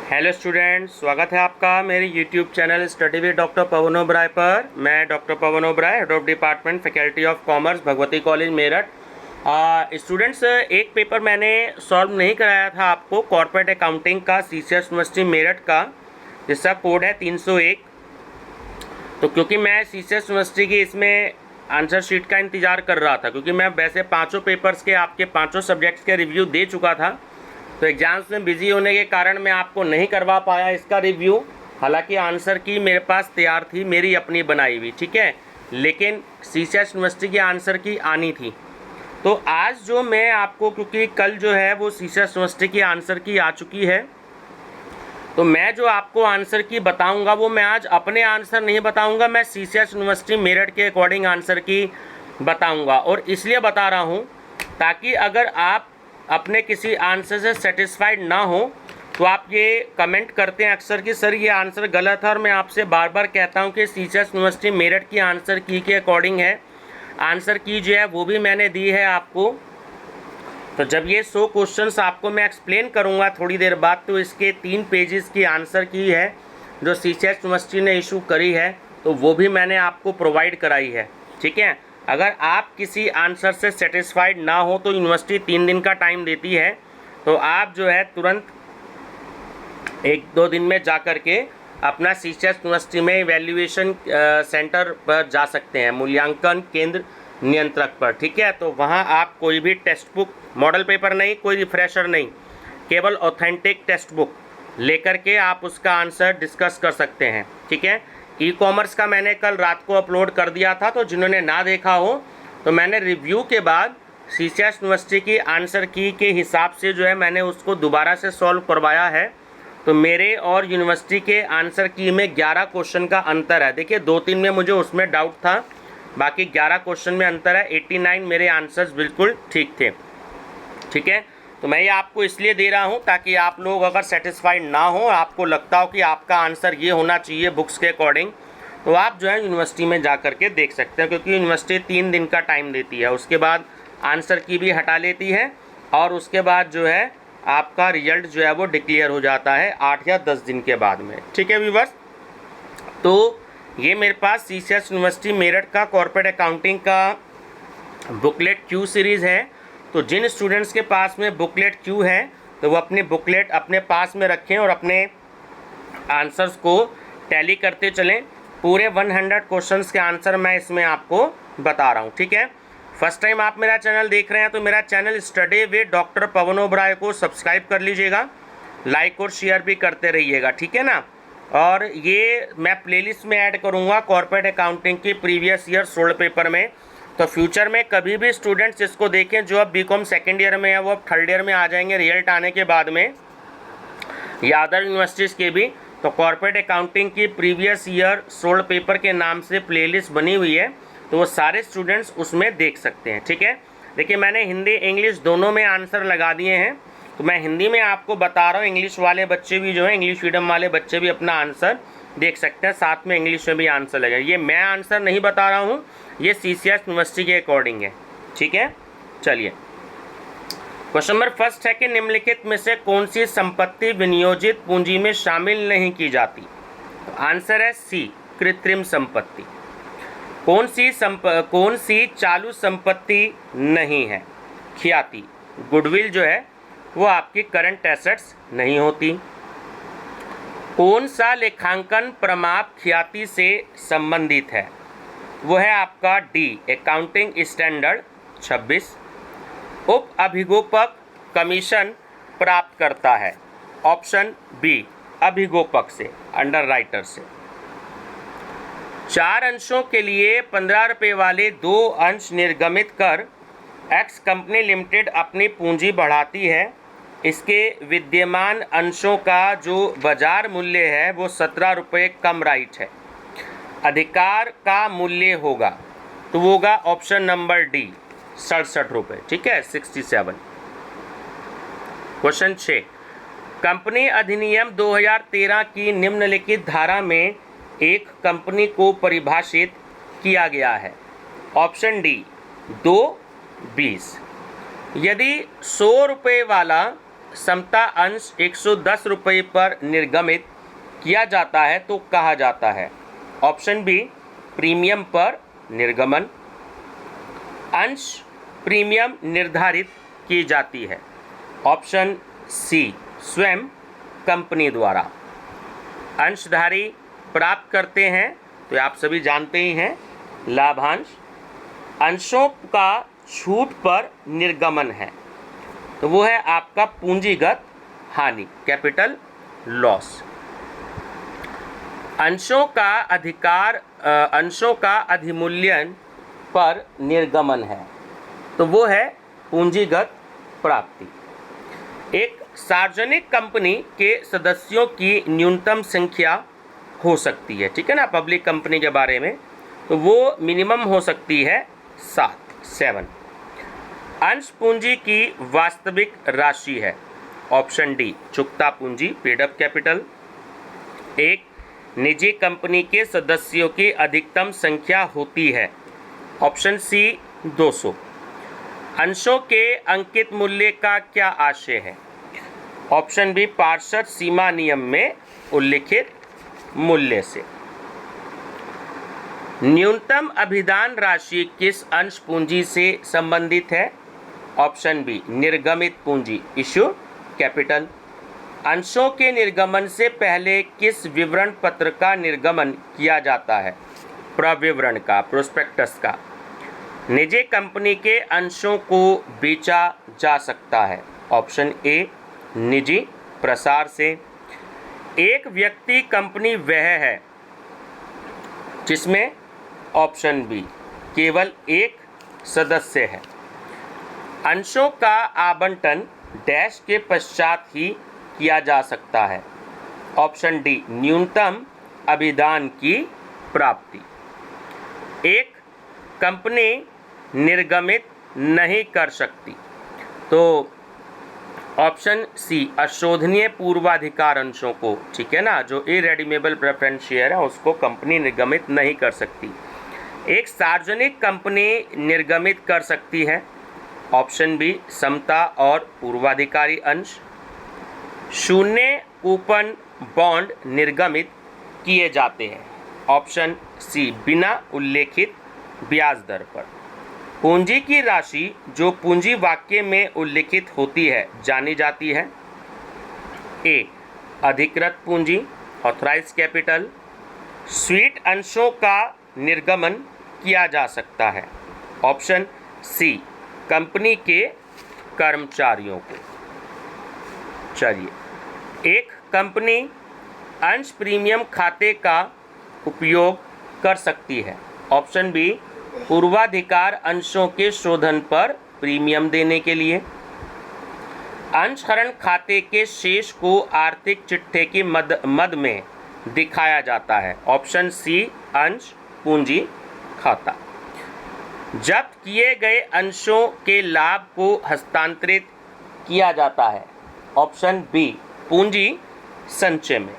Hello student, स्वागत है आपका मेरे YouTube channel study with doctor Pawan Oberoi पर। मैं doctor Pawan Oberoi, head of department faculty of commerce, Bhagwati college Meerut. Students, एक पेपर मैंने सॉल्व नहीं कराया था आपको, कॉर्पोरेट अकाउंटिंग का, सीसीएस यूनिवर्सिटी मेरठ का, जिसका कोड है 301। तो क्योंकि मैं सीसीएस यूनिवर्सिटी की इसमें आंसर शीट का इंतज़ार कर रहा था, क्योंकि मैं वैसे पाँचों पेपर्स के आपके पाँचों सब्जेक्ट्स के रिव्यू दे चुका था, तो एग्ज़ाम्स में बिजी होने के कारण मैं आपको नहीं करवा पाया इसका रिव्यू। हालांकि आंसर की मेरे पास तैयार थी, मेरी अपनी बनाई हुई, ठीक है, लेकिन सीसीएस यूनिवर्सिटी की आंसर की आनी थी। तो आज जो मैं आपको, क्योंकि कल जो है वो सीसीएस यूनिवर्सिटी की आंसर की आ चुकी है, तो मैं जो आपको आंसर की बताऊंगा वो मैं आज अपने आंसर नहीं बताऊंगा, मैं सीसीएस यूनिवर्सिटी मेरठ के अकॉर्डिंग आंसर की बताऊंगा। और इसलिए बता रहा हूं ताकि अगर आप अपने किसी आंसर से सेटिस्फाइड ना हो तो आप ये कमेंट करते हैं अक्सर कि सर ये आंसर गलत है, और मैं आपसे बार बार कहता हूं कि सीसीएस यूनिवर्सिटी मेरठ की आंसर की के अकॉर्डिंग है। आंसर की जो है वो भी मैंने दी है आपको। तो जब ये 100 क्वेश्चंस आपको मैं एक्सप्लेन करूंगा थोड़ी देर बाद, तो इसके 3 पेजेस की आंसर की है जो सीसीएस यूनिवर्सिटी ने इशू करी है, तो वो भी मैंने आपको प्रोवाइड कराई है, ठीक है। अगर आप किसी आंसर से सेटिस्फाइड ना हो तो यूनिवर्सिटी 3 दिन का टाइम देती है, तो आप जो है तुरंत 1-2 दिन में जा कर के अपना सीसीएस यूनिवर्सिटी में इवैल्यूएशन सेंटर पर जा सकते हैं, मूल्यांकन केंद्र नियंत्रक पर, ठीक है। तो वहाँ आप कोई भी टेक्स्ट बुक, मॉडल पेपर नहीं, कोई रिफ्रेशर नहीं, केवल ऑथेंटिक टेक्स्ट बुक लेकर के आप उसका आंसर डिस्कस कर सकते हैं, ठीक है। ई कॉमर्स का मैंने कल रात को अपलोड कर दिया था, तो जिन्होंने ना देखा हो तो मैंने रिव्यू के बाद सीसीएस यूनिवर्सिटी की आंसर की के हिसाब से जो है मैंने उसको दोबारा से सॉल्व करवाया है। तो मेरे और यूनिवर्सिटी के आंसर की में 11 क्वेश्चन का अंतर है। देखिए 2-3 में मुझे उसमें डाउट था, बाकी 11 क्वेश्चन में अंतर है। 89 मेरे आंसर्स बिल्कुल ठीक थे, ठीक है। तो मैं ये आपको इसलिए दे रहा हूँ ताकि आप लोग अगर सेटिस्फाइड ना हो, आपको लगता हो कि आपका आंसर ये होना चाहिए बुक्स के अकॉर्डिंग, तो आप जो है यूनिवर्सिटी में जा कर के देख सकते हैं, क्योंकि यूनिवर्सिटी 3 दिन का टाइम देती है, उसके बाद आंसर की भी हटा लेती है, और उसके बाद जो है आपका रिजल्ट जो है वो डिक्लेयर हो जाता है 8 या 10 दिन के बाद में, ठीक है व्यूअर्स। तो ये मेरे पास सीसीएस यूनिवर्सिटी मेरठ का कॉर्पोरेट अकाउंटिंग का बुकलेट क्यू सीरीज़ है। तो जिन स्टूडेंट्स के पास में बुकलेट क्यू है तो वो अपनी बुकलेट अपने पास में रखें और अपने आंसर्स को टैली करते चलें। पूरे 100 क्वेश्चंस के आंसर मैं इसमें आपको बता रहा हूँ, ठीक है। फर्स्ट टाइम आप मेरा चैनल देख रहे हैं तो मेरा channel study with doctor Pawan Oberoi को सब्सक्राइब कर लीजिएगा, लाइक और शेयर भी करते रहिएगा, ठीक है ना। और ये मैं प्लेलिस्ट में ऐड करूँगा कॉर्पोरेट अकाउंटिंग की प्रीवियस ईयर 16 पेपर में। तो फ्यूचर में कभी भी स्टूडेंट्स इसको देखें जो अब बीकॉम सेकेंड ईयर में है, वो अब थर्ड ईयर में आ जाएंगे रिजल्ट आने के बाद में, या अदर यूनिवर्सिटीज़ के भी, तो कॉर्पोरेट अकाउंटिंग की प्रीवियस ईयर 16 पेपर के नाम से प्लेलिस्ट बनी हुई है, तो वो सारे स्टूडेंट्स उसमें देख सकते हैं, ठीक है। देखिए मैंने हिंदी इंग्लिश दोनों में आंसर लगा दिए हैं, तो मैं हिंदी में आपको बता रहा हूँ, इंग्लिश वाले बच्चे भी जो है, इंग्लिश मीडियम वाले बच्चे भी अपना आंसर देख सकते हैं, साथ में इंग्लिश में भी आंसर लगेगा। ये मैं आंसर नहीं बता रहा हूँ, ये सीसीएस यूनिवर्सिटी के अकॉर्डिंग है, ठीक है। चलिए क्वेश्चन नंबर फर्स्ट है कि निम्नलिखित में से कौन सी संपत्ति विनियोजित पूंजी में शामिल नहीं की जाती। तो आंसर है सी, कृत्रिम संपत्ति। कौन सी चालू संपत्ति नहीं है। ख्याति, गुडविल जो है वो आपकी करंट एसेट्स नहीं होती। कौन सा लेखांकन प्रमाप ख्याति से संबंधित है। वो है आपका डी, अकाउंटिंग स्टैंडर्ड 26। उप अभिगोपक कमीशन प्राप्त करता है। ऑप्शन बी, अभिगोपक से, अंडर राइटर से। 4 अंशों के लिए 15 रुपये वाले 2 अंश निर्गमित कर एक्स कंपनी लिमिटेड अपनी पूंजी बढ़ाती है। इसके विद्यमान अंशों का जो बाजार मूल्य है वो 17 रुपये कम राइट है। अधिकार का मूल्य होगा, तो वो होगा ऑप्शन नंबर डी, 67 रुपये, ठीक है, 67। क्वेश्चन 6, कंपनी अधिनियम 2013 की निम्नलिखित धारा में एक कंपनी को परिभाषित किया गया है। Option D, 2-20। यदि 100 रुपये वाला समता अंश 110 रुपये पर निर्गमित किया जाता है तो कहा जाता है? ऑप्शन बी प्रीमियम पर निर्गमन, अंश प्रीमियम निर्धारित की जाती है, ऑप्शन सी स्वयं कंपनी द्वारा। अंशधारी प्राप्त करते हैं तो आप सभी जानते ही हैं लाभांश, अंशों का छूट पर निर्गमन है तो वो है आपका पूंजीगत हानि, कैपिटल लॉस। अंशों का अधिमूल्यन पर निर्गमन है तो वो है पूंजीगत प्राप्ति। एक सार्वजनिक कंपनी के सदस्यों की न्यूनतम संख्या हो सकती है, ठीक है ना, पब्लिक कंपनी के बारे में, तो वो मिनिमम हो सकती है 7। अंश पूंजी की वास्तविक राशि है, ऑप्शन डी चुकता पूंजी, पेड अप कैपिटल। एक निजी कंपनी के सदस्यों की अधिकतम संख्या होती है, ऑप्शन सी 200। अंशों के अंकित मूल्य का क्या आशय है? ऑप्शन बी पार्षद सीमा नियम में उल्लिखित मूल्य से। न्यूनतम अभिदान राशि किस अंश पूंजी से संबंधित है? ऑप्शन बी निर्गमित पूंजी, इश्यू कैपिटल। अंशों के निर्गमन से पहले किस विवरण पत्र का निर्गमन किया जाता है? प्रविवरण का, प्रोस्पेक्टस का। निजी कंपनी के अंशों को बेचा जा सकता है, ऑप्शन ए निजी प्रसार से। एक व्यक्ति कंपनी वह है जिसमें, ऑप्शन बी केवल एक सदस्य है। अंशों का आवंटन डैश के पश्चात ही किया जा सकता है, ऑप्शन डी न्यूनतम अभिदान की प्राप्ति। एक कंपनी निर्गमित नहीं कर सकती तो ऑप्शन सी अशोधनीय पूर्वाधिकार अंशों को, ठीक है ना, जो इरेडीमेबल प्रेफरेंस शेयर है उसको कंपनी निर्गमित नहीं कर सकती। एक सार्वजनिक कंपनी निर्गमित कर सकती है, ऑप्शन बी समता और पूर्वाधिकारी अंश। शून्य कूपन बॉन्ड निर्गमित किए जाते हैं, ऑप्शन सी बिना उल्लेखित ब्याज दर पर। पूंजी की राशि जो पूंजी वाक्य में उल्लिखित होती है जानी जाती है? ए अधिकृत पूंजी, ऑथराइज कैपिटल। स्वीट अंशों का निर्गमन किया जा सकता है, ऑप्शन सी कंपनी के कर्मचारियों को। चलिए, एक कंपनी अंश प्रीमियम खाते का उपयोग कर सकती है, ऑप्शन बी पूर्वाधिकार अंशों के शोधन पर प्रीमियम देने के लिए। अंशहरण खाते के शेष को आर्थिक चिट्ठे की मद में दिखाया जाता है, ऑप्शन सी अंश पूंजी खाता। जब्त किए गए अंशों के लाभ को हस्तांतरित किया जाता है, ऑप्शन बी पूंजी संचय में।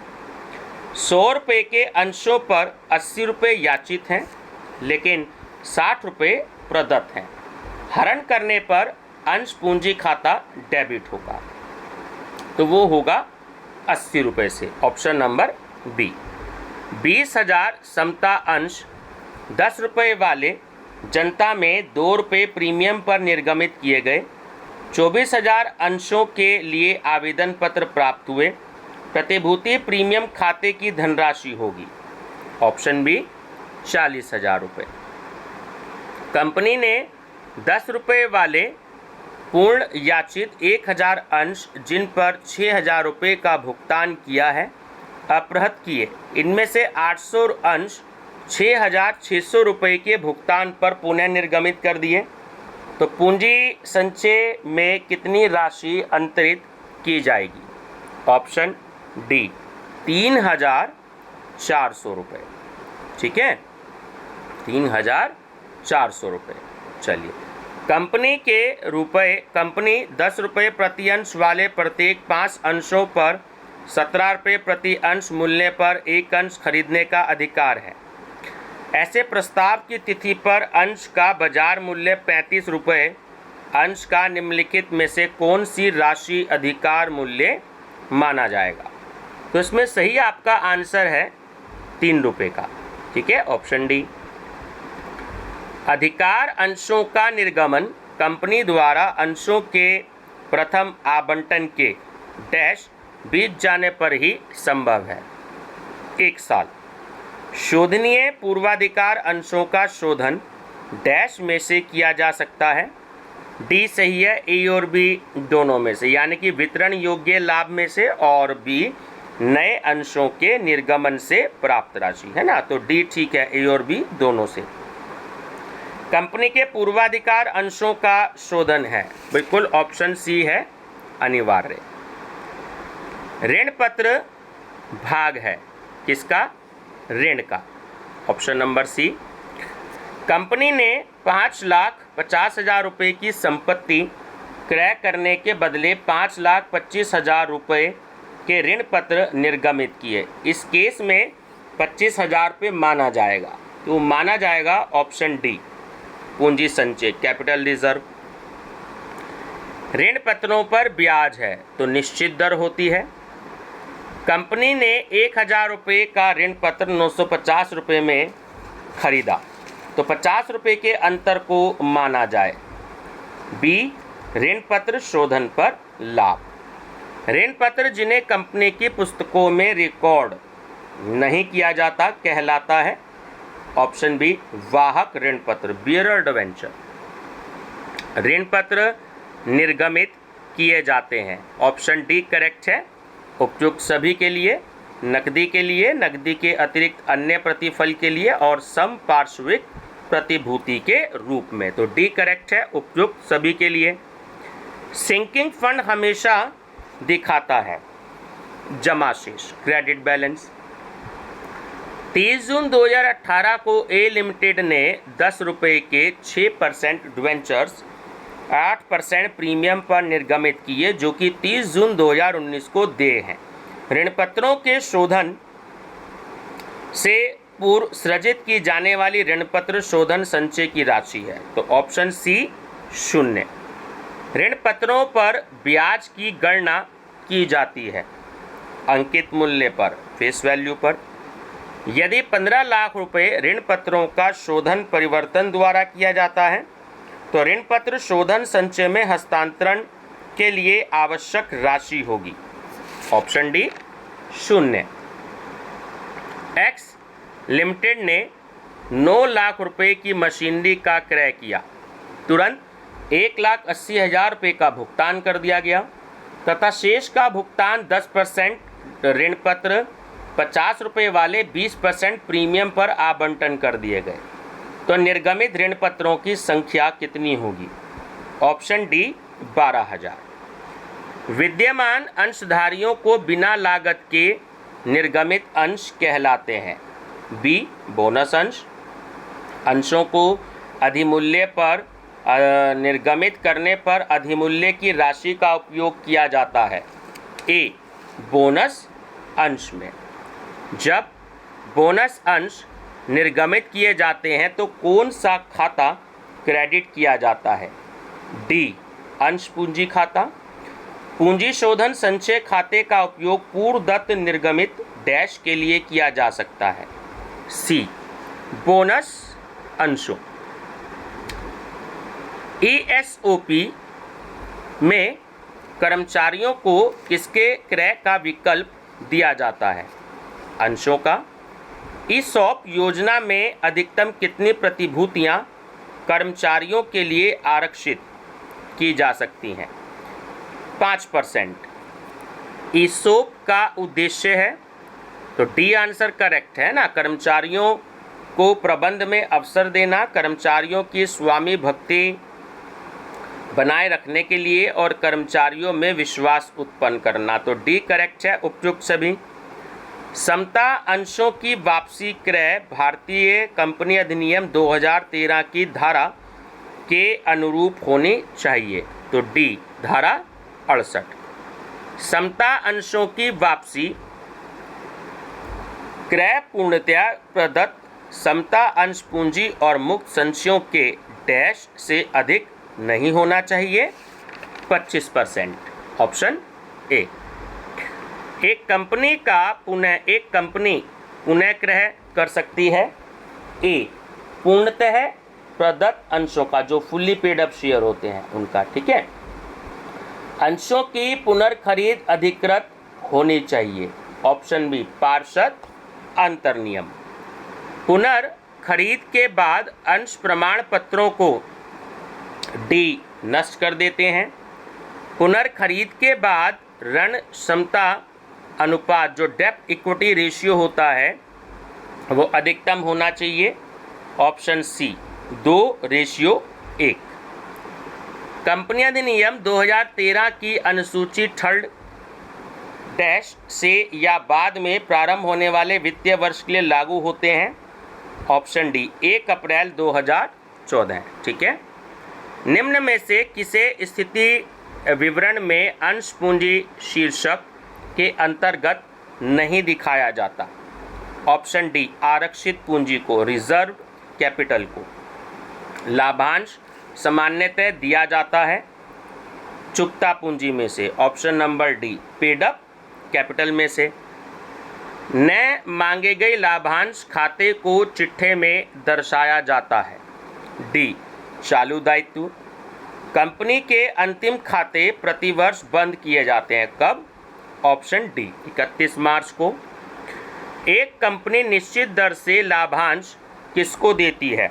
100 रुपये के अंशों पर 80 रुपये याचित हैं लेकिन 60 रुपये प्रदत्त हैं। हरण करने पर अंश पूंजी खाता डेबिट होगा तो वो होगा 80 रुपये से, ऑप्शन नंबर बी। 20,000 समता अंश 10 रुपये वाले जनता में 2 रुपये प्रीमियम पर निर्गमित किए गए। 24,000 अंशों के लिए आवेदन पत्र प्राप्त हुए। प्रतिभूति प्रीमियम खाते की धनराशि होगी, ऑप्शन बी 40,000 रुपये। कंपनी ने 10 रुपये वाले पूर्ण याचित 1,000 अंश जिन पर 6,000 रुपये का भुगतान किया है अपहृत किए। इनमें से 800 अंश 6,600 रुपये के भुगतान पर पुनः निर्गमित कर दिए तो पूंजी संचय में कितनी राशि अंतरित की जाएगी? ऑप्शन डी 3,400 रुपये, ठीक है, 3,400 रुपये। चलिए, कंपनी 10 रुपये प्रति अंश वाले प्रत्येक 5 अंशों पर 17 रुपये प्रति अंश मूल्य पर एक अंश खरीदने का अधिकार है। ऐसे प्रस्ताव की तिथि पर अंश का बाजार मूल्य 35 रुपये अंश का निम्नलिखित में से कौन सी राशि अधिकार मूल्य माना जाएगा? तो इसमें सही आपका आंसर है 3 रुपये का। ठीक है, ऑप्शन डी। अधिकार अंशों का निर्गमन कंपनी द्वारा अंशों के प्रथम आवंटन के डैश बीत जाने पर ही संभव है। 1 साल। शोधनीय पूर्वाधिकार अंशों का शोधन डैश में से किया जा सकता है। डी सही है, ए और बी दोनों में से, यानी कि वितरण योग्य लाभ में से, और बी नए अंशों के निर्गमन से प्राप्त राशि, है ना। तो डी ठीक है, ए और बी दोनों से। कंपनी के पूर्वाधिकार अंशों का शोधन है, बिल्कुल ऑप्शन सी है अनिवार्य। ऋण पत्र भाग है किसका? ऋण का, ऑप्शन नंबर सी। कंपनी ने 5,50,000 रुपये की संपत्ति क्रय करने के बदले 5,25,000 रुपये के ऋण पत्र निर्गमित किए। इस केस में 25,000 रुपये माना जाएगा, तो माना जाएगा ऑप्शन डी पूंजी संचय, कैपिटल रिजर्व। ऋण पत्रों पर ब्याज है तो निश्चित दर होती है। कंपनी ने 1,000 रुपये का ऋण पत्र 950 रुपये में खरीदा, तो 50 रुपये के अंतर को माना जाए। बी ऋण पत्र शोधन पर लाभ। ऋण पत्र जिन्हें कंपनी की पुस्तकों में रिकॉर्ड नहीं किया जाता कहलाता है, ऑप्शन बी वाहक ऋण पत्र, बियरर डिबेंचर। ऋण पत्र निर्गमित किए जाते हैं, ऑप्शन डी करेक्ट है। उपयुक्त सभी के लिए, नकदी के लिए, नकदी के अतिरिक्त अन्य प्रतिफल के लिए और समपार्श्विक प्रतिभूति के रूप में, तो डी करेक्ट है, उपयुक्त सभी के लिए। सिंकिंग फंड हमेशा दिखाता है जमा शेष, क्रेडिट बैलेंस। 30 जून 2018 को ए लिमिटेड ने 10 रुपये के 6% डिवेंचर्स 8% प्रीमियम पर निर्गमित किए, जो कि 30 जून 2019 को देय हैं। ऋण पत्रों के शोधन से पूर्व सृजित की जाने वाली ऋण पत्र शोधन संचय की राशि है, तो ऑप्शन सी 0। ऋण पत्रों पर ब्याज की गणना की जाती है अंकित मूल्य पर, फेस वैल्यू पर। यदि 15 लाख रुपए ऋण पत्रों का शोधन परिवर्तन द्वारा किया जाता है तो ऋण पत्र शोधन संचय में हस्तांतरण के लिए आवश्यक राशि होगी, ऑप्शन डी 0। एक्स लिमिटेड ने 9 लाख रुपए की मशीनरी का क्रय किया, तुरंत 1,80,000 रुपये का भुगतान कर दिया गया तथा शेष का भुगतान 10% ऋण पत्र 50 रुपये वाले 20% प्रीमियम पर आवंटन कर दिए गए, तो निर्गमित ऋण पत्रों की संख्या कितनी होगी? Option D 12,000। विद्यमान अंशधारियों को बिना लागत के निर्गमित अंश कहलाते हैं। बी बोनस अंश। अंशों को अधिमूल्य पर निर्गमित करने पर अधिमूल्य की राशि का उपयोग किया जाता है। ए बोनस अंश में जब बोनस अंश निर्गमित किए जाते हैं तो कौन सा खाता क्रेडिट किया जाता है? डी अंश पूंजी खाता। पूंजी शोधन संचय खाते का उपयोग पूर्वदत्त निर्गमित डैश के लिए किया जा सकता है। सी बोनस अंशों। ESOP में कर्मचारियों को किसके क्रय का विकल्प दिया जाता है? अंशों का। ESOP योजना में अधिकतम कितनी प्रतिभूतियां कर्मचारियों के लिए आरक्षित की जा सकती हैं? 5%। ESOP का उद्देश्य है, तो डी आंसर करेक्ट है ना। कर्मचारियों को प्रबंध में अवसर देना, कर्मचारियों की स्वामी भक्ति बनाए रखने के लिए और कर्मचारियों में विश्वास उत्पन्न करना, तो डी करेक्ट है, उपयुक्त सभी। समता अंशों की वापसी क्रय भारतीय कंपनी अधिनियम 2013 की धारा के अनुरूप होनी चाहिए, तो डी धारा 68। समता अंशों की वापसी क्रय पूर्णतया प्रदत्त समता अंश पूंजी और मुक्त संचयों के डैश से अधिक नहीं होना चाहिए 25%। Option A. एक कंपनी पुनः क्रय कर सकती है। ए, पूर्णतः प्रदत्त अंशों का, जो फुल्ली पेड अप शेयर होते हैं उनका, ठीक है। अंशों की पुनर्खरीद अधिकृत होनी चाहिए। ऑप्शन बी, पार्षद अंतर्नियम। पुनर्खरीद के बाद अंश प्रमाण पत्रों को डी, नष्ट कर देते हैं। पुनर्खरीद के बाद ऋण क्षमता अनुपात, जो डेब्ट इक्विटी रेशियो होता है, वो अधिकतम होना चाहिए। Option C, 2:1। कंपनी अधिनियम 2013 की अनुसूची थर्ड डैश से या बाद में प्रारंभ होने वाले वित्तीय वर्ष के लिए लागू होते हैं। ऑप्शन डी, 1 अप्रैल 2014। ठीक है। निम्न में से किसे स्थिति विवरण में अंश पूंजी शीर्षक के अंतर्गत नहीं दिखाया जाता। ऑप्शन डी, आरक्षित पूंजी को, रिजर्व कैपिटल को। लाभांश सामान्यतः दिया जाता है चुकता पूंजी में से। Option number D, paid up capital में से। न मांगे गए लाभांश खाते को चिट्ठे में दर्शाया जाता है। डी, चालू दायित्व। कंपनी के अंतिम खाते प्रतिवर्ष बंद किए जाते हैं। कब? ऑप्शन डी, 31 मार्च को। एक कंपनी निश्चित दर से लाभांश किसको देती है?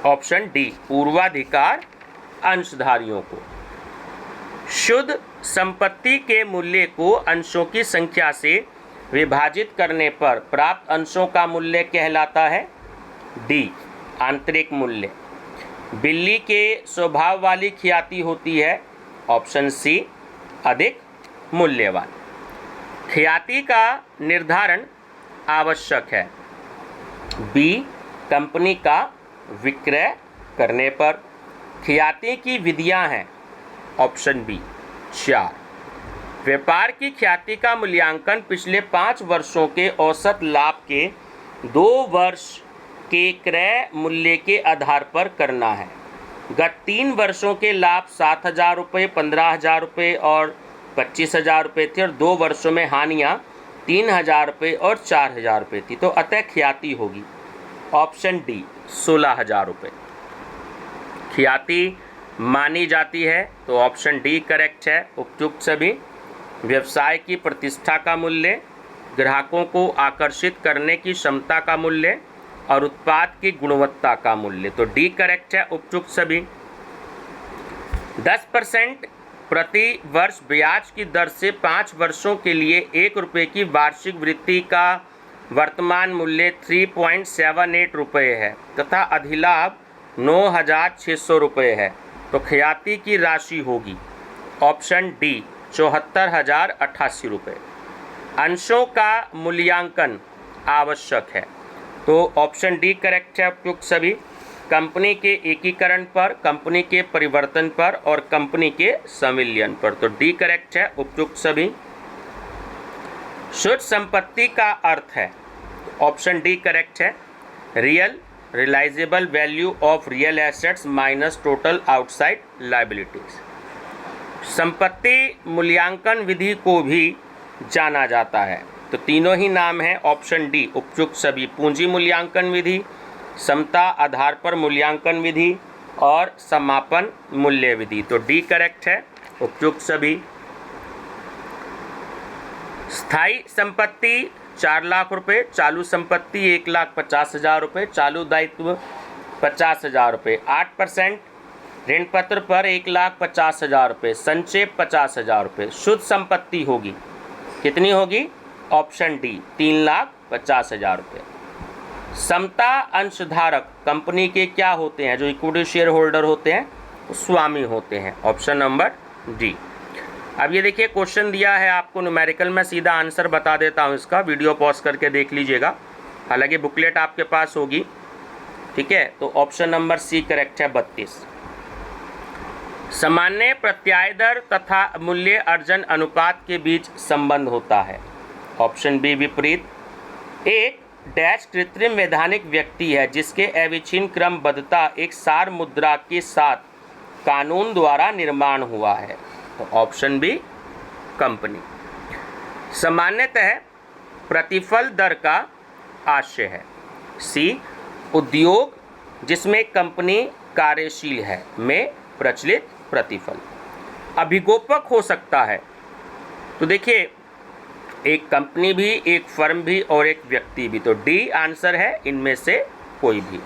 ऑप्शन डी, पूर्वाधिकार अंशधारियों को। शुद्ध संपत्ति के मूल्य को अंशों की संख्या से विभाजित करने पर प्राप्त अंशों का मूल्य कहलाता है। डी, आंतरिक मूल्य। बिल्ली के स्वभाव वाली ख्याति होती है। ऑप्शन सी, अधिक मूल्यवान। ख्याति का निर्धारण आवश्यक है। बी, कंपनी का विक्रय करने पर। ख्याति की विधियां हैं। Option B, 4। व्यापार की ख्याति का मूल्यांकन पिछले 5 वर्षों के औसत लाभ के 2 वर्ष के क्रय मूल्य के आधार पर करना है। गत 3 वर्षों के लाभ 7,000 रुपये, 15,000 रुपये और 25,000 रुपये थे और 2 वर्षों में हानियाँ 3,000 रुपये और 4,000 रुपये थी, तो अतः ख्याति होगी। ऑप्शन डी, 16,000 रुपये ख्याति मानी जाती है, तो ऑप्शन डी करेक्ट है। उपयुक्त सभी। व्यवसाय की प्रतिष्ठा का मूल्य, ग्राहकों को आकर्षित करने की क्षमता का मूल्य और उत्पाद की गुणवत्ता का मूल्य, तो डी करेक्ट है। उपयुक्त सभी। 10% प्रति वर्ष ब्याज की दर से 5 वर्षों के लिए 1 रुपये की वार्षिक वृद्धि का वर्तमान मूल्य 3.78 रुपये है तथा अधिलाभ 9,600 रुपये है, तो ख्याति की राशि होगी। ऑप्शन डी, 74,088 रुपये। अंशों का मूल्यांकन आवश्यक है, तो ऑप्शन डी करेक्ट है। उपयुक्त सभी। कंपनी के एकीकरण पर, कंपनी के परिवर्तन पर और कंपनी के संविलियन पर, तो डी करेक्ट है। उपयुक्त सभी। शुद्ध संपत्ति का अर्थ है, ऑप्शन डी करेक्ट है। Real realisable value of real assets minus total outside liabilities. संपत्ति मूल्यांकन विधि को भी जाना जाता है, तो तीनों ही नाम है। ऑप्शन डी, उपयुक्त सभी। पूंजी मूल्यांकन विधि, समता आधार पर मूल्यांकन विधि और समापन मूल्य विधि, तो डी करेक्ट है। उपयुक्त सभी। स्थायी संपत्ति 4 लाख रुपये, चालू संपत्ति 1,50,000 रुपये, चालू दायित्व 50,000 रुपये, 8% ऋण पत्र पर 1,50,000 रुपये, संचय 50,000 रुपये। शुद्ध संपत्ति होगी, कितनी होगी? ऑप्शन डी, 3,50,000 रुपये। समता अंशधारक कंपनी के क्या होते हैं? जो इक्विटी शेयर होल्डर होते हैं, स्वामी होते हैं। Option number D. अब ये देखिए क्वेश्चन दिया है आपको न्यूमेरिकल में, सीधा आंसर बता देता हूँ इसका, वीडियो पॉज करके देख लीजिएगा। हालांकि बुकलेट आपके पास होगी, ठीक है। तो ऑप्शन नंबर सी करेक्ट है, 32। सामान्य प्रत्याय दर तथा मूल्य अर्जन अनुपात के बीच संबंध होता है। ऑप्शन बी विपरीत। एक डैश कृत्रिम वैधानिक व्यक्ति है जिसके अविच्छिन्न क्रमबद्धता एक सार मुद्रा के साथ कानून द्वारा निर्माण हुआ है? तो ऑप्शन बी कंपनी। सामान्यतः प्रतिफल दर का आशय है। सी उद्योग जिसमें कंपनी कार्यशील है में प्रचलित प्रतिफल। अभिगोपक हो सकता है, तो देखिए एक कंपनी भी, एक फर्म भी और एक व्यक्ति भी, तो डी आंसर है इनमें से कोई भी।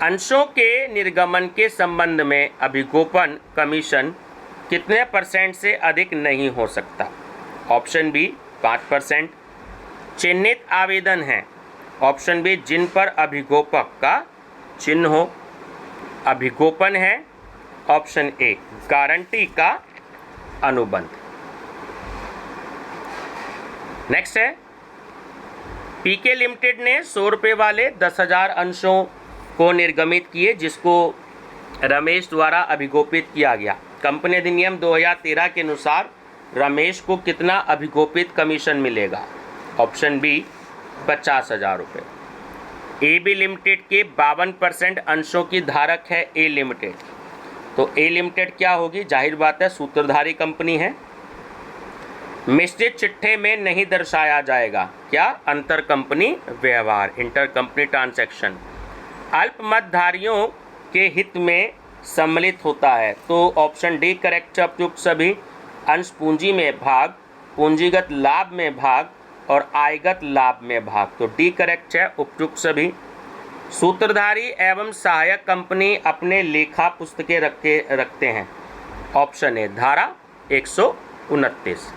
अंशों के निर्गमन के संबंध में अभिगोपन कमीशन कितने % से अधिक नहीं हो सकता? Option B 5%। चिन्हित आवेदन हैं, ऑप्शन बी जिन पर अभिगोपक का चिन्ह हो। अभिगोपन है, ऑप्शन ए गारंटी का अनुबंध। नेक्स्ट है, पीके लिमिटेड ने 100 रुपये वाले 10,000 अंशों को निर्गमित किए जिसको रमेश द्वारा अभिगोपित किया गया। कंपनी अधिनियम 2013 के अनुसार रमेश को कितना अभिगोपित कमीशन मिलेगा? ऑप्शन बी 50,000 रुपये। ए बी लिमिटेड के 52% अंशों की धारक है ए लिमिटेड, तो ए लिमिटेड क्या होगी? जाहिर बात है सूत्रधारी कंपनी है। मिश्रित चिट्ठे में नहीं दर्शाया जाएगा क्या? अंतर कंपनी व्यवहार, इंटर कंपनी ट्रांसैक्शन। अल्पमतधारियों के हित में सम्मिलित होता है, तो ऑप्शन डी करेक्ट। उपयुक्त सभी अंश पूंजी में भाग, पूंजीगत लाभ में भाग और आयगत लाभ में भाग, तो डी करेक्ट है। उपयुक्त सभी। सूत्रधारी एवं सहायक कंपनी अपने लेखा पुस्तकें रखते हैं, ऑप्शन ए धारा 129।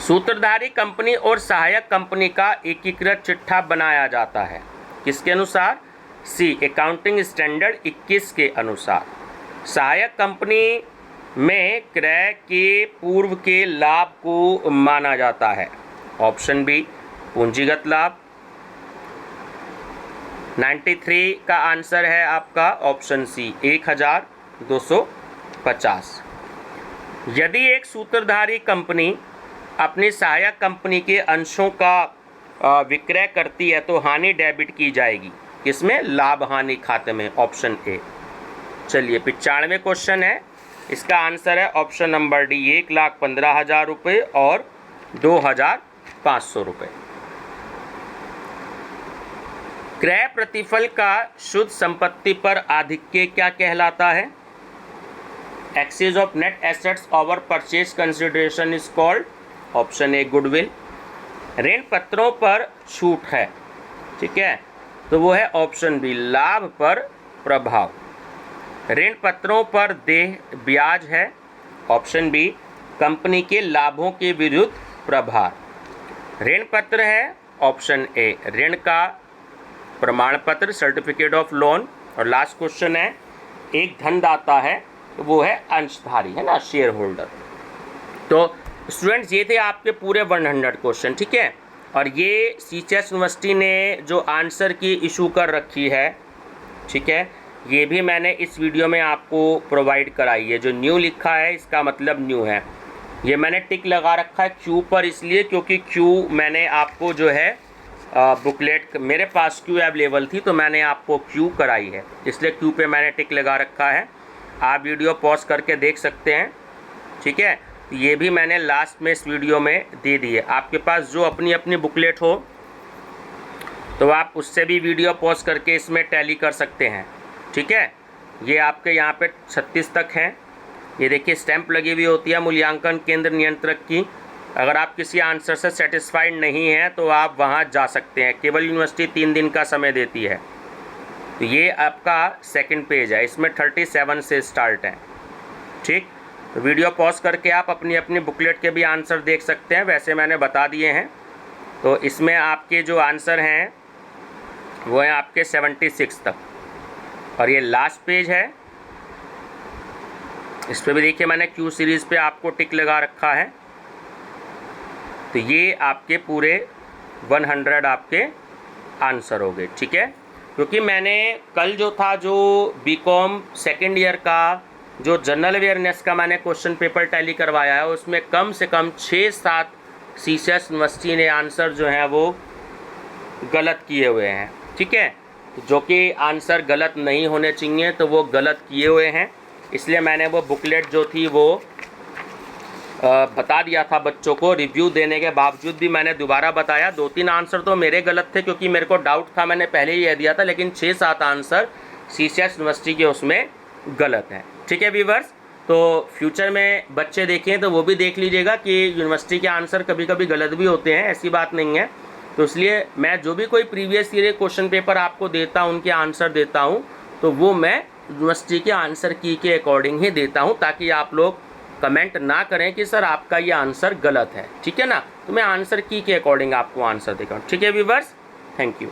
सूत्रधारी कंपनी और सहायक कंपनी का एकीकृत चिट्ठा बनाया जाता है, किसके अनुसार? सी अकाउंटिंग स्टैंडर्ड 21 के अनुसार। सहायक कंपनी में क्रय के पूर्व के लाभ को माना जाता है, ऑप्शन बी पूंजीगत लाभ। 93 का आंसर है आपका ऑप्शन सी 1250। यदि एक सूत्रधारी कंपनी अपनी सहायक कंपनी के अंशों का विक्रय करती है तो हानि डेबिट की जाएगी, किसमें? लाभ हानि खाते में, ऑप्शन ए। चलिए 95 क्वेश्चन है, इसका आंसर है ऑप्शन नंबर डी 1,15,000 रुपये और 2,500 रुपये। क्रय प्रतिफल का शुद्ध संपत्ति पर आधिक्य क्या कहलाता है? Excess of net assets over purchase consideration is called, option A goodwill. ऋण पत्रों पर छूट है, ठीक है, तो वो है ऑप्शन बी लाभ पर प्रभाव। ऋण पत्रों पर देय ब्याज है, ऑप्शन बी कंपनी के लाभों के विरुद्ध प्रभार। ऋण पत्र है, ऑप्शन ए ऋण का प्रमाण पत्र, सर्टिफिकेट ऑफ लोन। और लास्ट क्वेश्चन है, एक धनदाता है तो वो है अंशधारी, है ना, शेयर होल्डर। तो स्टूडेंट्स ये थे आपके पूरे 100 क्वेश्चन, ठीक है। और ये सीएचएस यूनिवर्सिटी ने जो आंसर की इशू कर रखी है, ठीक है, ये भी मैंने इस वीडियो में आपको प्रोवाइड कराई है। जो न्यू लिखा है इसका मतलब न्यू है। ये मैंने टिक लगा रखा है क्यू पर, इसलिए क्योंकि क्यू मैंने आपको जो है बुकलेट मेरे पास क्यू अवेलेबल थी तो मैंने आपको क्यू कराई है, इसलिए क्यू पे मैंने टिक लगा रखा है। आप वीडियो पॉज करके देख सकते हैं, ठीक है। ये भी मैंने लास्ट में इस वीडियो में दे दी है। आपके पास जो अपनी अपनी बुकलेट हो तो आप उससे भी वीडियो पॉज करके इसमें टैली कर सकते हैं, ठीक है। ये आपके यहाँ पे 36 तक हैं। ये देखिए स्टैंप लगी हुई होती है मूल्यांकन केंद्र नियंत्रक की। अगर आप किसी आंसर से सेटिस्फाइड नहीं हैं तो आप वहाँ जा सकते हैं। केवल यूनिवर्सिटी 3 दिन का समय देती है। तो ये आपका सेकंड पेज है, इसमें 37 से स्टार्ट है, ठीक। तो वीडियो पॉज करके आप अपनी अपनी बुकलेट के भी आंसर देख सकते हैं, वैसे मैंने बता दिए हैं। तो इसमें आपके जो आंसर हैं वो हैं आपके 76 तक। और ये लास्ट पेज है, इस पर भी देखिए मैंने क्यू सीरीज़ पे आपको टिक लगा रखा है। तो ये आपके पूरे 100 आपके आंसर हो गए, ठीक है। क्योंकि मैंने कल जो था जो बीकॉम सेकेंड ईयर का जो जनरल अवेयरनेस का मैंने क्वेश्चन पेपर टैली करवाया है उसमें कम से कम 6-7 सीएचएस यूनिवर्सिटी ने आंसर जो हैं वो गलत किए हुए हैं, ठीक है। जो कि आंसर गलत नहीं होने चाहिए तो वो गलत किए हुए हैं, इसलिए मैंने वो बुकलेट जो थी वो बता दिया था बच्चों को। रिव्यू देने के बावजूद भी मैंने दोबारा बताया। 2-3 आंसर तो मेरे गलत थे क्योंकि मेरे को डाउट था, मैंने पहले ही यह दिया था, लेकिन 6-7 आंसर CCS यूनिवर्सिटी के उसमें गलत हैं। ठीक है व्यूअर्स, तो फ्यूचर में बच्चे देखें तो वो भी देख लीजिएगा कि यूनिवर्सिटी के आंसर कभी कभी गलत भी होते हैं, ऐसी बात नहीं है। तो इसलिए मैं जो भी कोई प्रीवियस ईयर क्वेश्चन पेपर आपको देता हूँ, उनके आंसर देता हूँ, तो वो मैं यूनिवर्सिटी के आंसर की के अकॉर्डिंग ही देता हूँ, ताकि आप लोग कमेंट ना करें कि सर आपका ये आंसर गलत है। ठीक है ना, तो मैं आंसर की के अकॉर्डिंग आपको आंसर देता हूँ। ठीक है व्यूअर्स, थैंक यू।